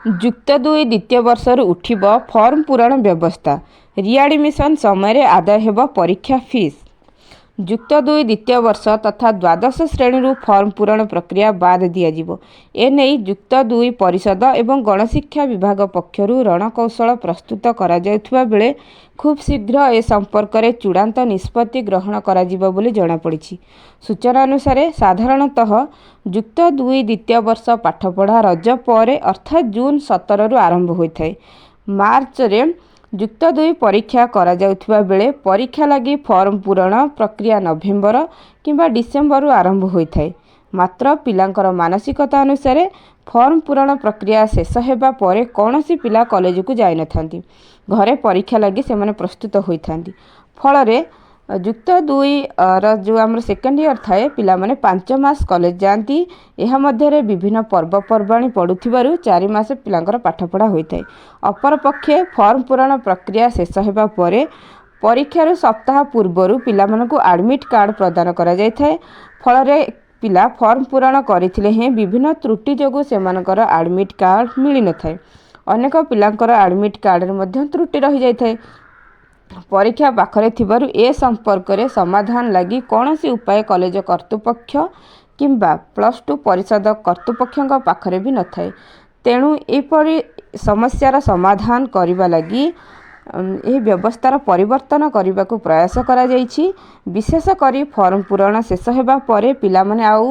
ଯୁକ୍ତ 2 ଦ୍ୱିତୀୟ ବର୍ଷରୁ ଉଠିବ ଫର୍ମ ପୂରଣ ବ୍ୟବସ୍ଥା। ରିଆଡମିସନ୍ ସମୟରେ ଆଦାୟ ହେବ ପରୀକ୍ଷା ଫିସ୍। ଯୁକ୍ତ 2 ଦ୍ୱିତୀୟ ବର୍ଷ ତଥା ଦ୍ୱାଦଶ ଶ୍ରେଣୀରୁ ଫର୍ମ ପୂରଣ ପ୍ରକ୍ରିୟା ବାଦ ଦିଆଯିବ। ଏନେଇ ଯୁକ୍ତ 2 ପରିଷଦ ଏବଂ ଗଣଶିକ୍ଷା ବିଭାଗ ପକ୍ଷରୁ ରଣକୌଶଳ ପ୍ରସ୍ତୁତ କରାଯାଉଥିବା ବେଳେ ଖୁବ୍ ଶୀଘ୍ର ଏ ସମ୍ପର୍କରେ ଚୂଡ଼ାନ୍ତ ନିଷ୍ପତ୍ତି ଗ୍ରହଣ କରାଯିବ ବୋଲି ଜଣାପଡ଼ିଛି। ସୂଚନା ଅନୁସାରେ ସାଧାରଣତଃ ଯୁକ୍ତ 2 ଦ୍ୱିତୀୟ ବର୍ଷ ପାଠପଢ଼ା ରଜ ପରେ ଅର୍ଥାତ୍ ଜୁନ୍ 17ରୁ ଆରମ୍ଭ ହୋଇଥାଏ। ମାର୍ଚ୍ଚରେ ଯୁକ୍ତ 2 ପରୀକ୍ଷା କରାଯାଉଥିବା ବେଳେ ପରୀକ୍ଷା ଲାଗି ଫର୍ମ ପୂରଣ ପ୍ରକ୍ରିୟା ନଭେମ୍ବର କିମ୍ବା ଡିସେମ୍ବରରୁ ଆରମ୍ଭ ହୋଇଥାଏ। ମାତ୍ର ପିଲାଙ୍କର ମାନସିକତା ଅନୁସାରେ ଫର୍ମ ପୂରଣ ପ୍ରକ୍ରିୟା ଶେଷ ହେବା ପରେ କୌଣସି ପିଲା କଲେଜକୁ ଯାଇନଥାନ୍ତି। ଘରେ ପରୀକ୍ଷା ଲାଗି ସେମାନେ ପ୍ରସ୍ତୁତ ହୋଇଥାନ୍ତି। ଫଳରେ ଯୁକ୍ତ 2ର ଯେଉଁ ଆମର ସେକେଣ୍ଡ ଇୟର୍ ଥାଏ ପିଲାମାନେ 5 ମାସ କଲେଜ ଯାଆନ୍ତି। ଏହା ମଧ୍ୟରେ ବିଭିନ୍ନ ପର୍ବପର୍ବାଣି ପଡ଼ୁଥିବାରୁ 4 ମାସ ପିଲାଙ୍କର ପାଠପଢ଼ା ହୋଇଥାଏ। ଅପରପକ୍ଷେ ଫର୍ମ ପୂରଣ ପ୍ରକ୍ରିୟା ଶେଷ ହେବା ପରେ ପରୀକ୍ଷାରୁ ସପ୍ତାହ ପୂର୍ବରୁ ପିଲାମାନଙ୍କୁ ଆଡ଼ମିଟ୍ କାର୍ଡ଼ ପ୍ରଦାନ କରାଯାଇଥାଏ। ଫଳରେ ପିଲା ଫର୍ମ ପୂରଣ କରିଥିଲେ ହେଁ ବିଭିନ୍ନ ତ୍ରୁଟି ଯୋଗୁଁ ସେମାନଙ୍କର ଆଡ଼ମିଟ୍ କାର୍ଡ଼ ମିଳିନଥାଏ। ଅନେକ ପିଲାଙ୍କର ଆଡ଼ମିଟ୍ କାର୍ଡ଼ରେ ମଧ୍ୟ ତ୍ରୁଟି ରହିଯାଇଥାଏ। ପରୀକ୍ଷା ପାଖରେ ଥିବାରୁ ଏ ସମ୍ପର୍କରେ ସମାଧାନ ଲାଗି କୌଣସି ଉପାୟ କଲେଜ କର୍ତ୍ତୃପକ୍ଷ କିମ୍ବା +2 ପରିଷଦ କର୍ତ୍ତୃପକ୍ଷଙ୍କ ପାଖରେ ବି ନଥାଏ। ତେଣୁ ଏପରି ସମସ୍ୟାର ସମାଧାନ କରିବା ଲାଗି ଏହି ବ୍ୟବସ୍ଥାର ପରିବର୍ତ୍ତନ କରିବାକୁ ପ୍ରୟାସ କରାଯାଇଛି। ବିଶେଷ କରି ଫର୍ମ ପୂରଣ ଶେଷ ହେବା ପରେ ପିଲାମାନେ ଆଉ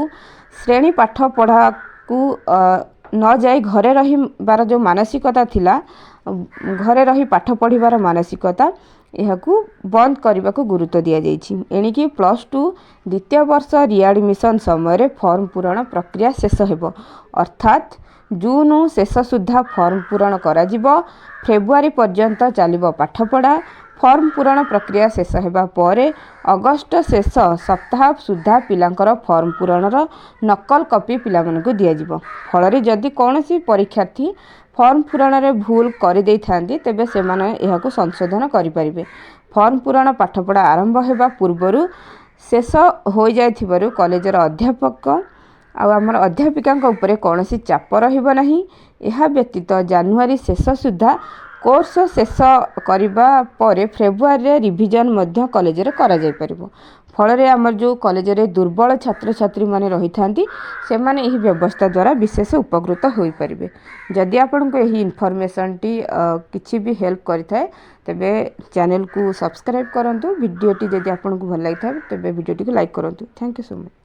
ଶ୍ରେଣୀ ପାଠ ପଢ଼ାକୁ ନ ଯାଇ ଘରେ ରହିବାର ଯେଉଁ ମାନସିକତା ଥିଲା, ଘରେ ରହି ପାଠ ପଢ଼ିବାର ମାନସିକତା, ଏହାକୁ ବନ୍ଦ କରିବାକୁ ଗୁରୁତ୍ୱ ଦିଆଯାଇଛି। ଏଣିକି +2 ଦ୍ୱିତୀୟ ବର୍ଷ ରିଆଡମିସନ୍ ସମୟରେ ଫର୍ମ ପୂରଣ ପ୍ରକ୍ରିୟା ଶେଷ ହେବ। ଅର୍ଥାତ୍ ଜୁନ୍ ଶେଷ ସୁଦ୍ଧା ଫର୍ମ ପୂରଣ କରାଯିବ। ଫେବୃଆରୀ ପର୍ଯ୍ୟନ୍ତ ଚାଲିବ ପାଠପଢ଼ା। ଫର୍ମ ପୂରଣ ପ୍ରକ୍ରିୟା ଶେଷ ହେବା ପରେ ଅଗଷ୍ଟ ଶେଷ ସପ୍ତାହ ସୁଦ୍ଧା ପିଲାଙ୍କର ଫର୍ମ ପୂରଣର ନକଲ କପି ପିଲାମାନଙ୍କୁ ଦିଆଯିବ। ଫଳରେ ଯଦି କୌଣସି ପରୀକ୍ଷାର୍ଥୀ ଫର୍ମ ପୂରଣରେ ଭୁଲ କରିଦେଇଥାନ୍ତି ତେବେ ସେମାନେ ଏହାକୁ ସଂଶୋଧନ କରିପାରିବେ। ଫର୍ମ ପୂରଣ ପାଠପଢ଼ା ଆରମ୍ଭ ହେବା ପୂର୍ବରୁ ଶେଷ ହୋଇଯାଇଥିବାରୁ କଲେଜର ଅଧ୍ୟାପକ ଆଉ ଆମର ଅଧ୍ୟାପିକାଙ୍କ ଉପରେ କୌଣସି ଚାପ ରହିବ ନାହିଁ। ଏହା ବ୍ୟତୀତ ଜାନୁଆରୀ ଶେଷ ସୁଦ୍ଧା କୋର୍ସ ଶେଷ କରିବା ପରେ ଫେବୃଆରୀରେ ରିଭିଜନ୍ ମଧ୍ୟ କଲେଜରେ କରାଯାଇପାରିବ। ଫଳରେ ଆମର ଯେଉଁ କଲେଜରେ ଦୁର୍ବଳ ଛାତ୍ରଛାତ୍ରୀମାନେ ରହିଥାନ୍ତି ସେମାନେ ଏହି ବ୍ୟବସ୍ଥା ଦ୍ୱାରା ବିଶେଷ ଉପକୃତ ହୋଇପାରିବେ। ଯଦି ଆପଣଙ୍କୁ ଏହି ଇନଫର୍ମେସନ୍ଟି କିଛି ବି ହେଲ୍ପ କରିଥାଏ ତେବେ ଚ୍ୟାନେଲକୁ ସବସ୍କ୍ରାଇବ୍ କରନ୍ତୁ। ଭିଡ଼ିଓଟି ଯଦି ଆପଣଙ୍କୁ ଭଲ ଲାଗିଥାଏ ତେବେ ଭିଡ଼ିଓଟିକୁ ଲାଇକ୍ କରନ୍ତୁ। Thank you so much.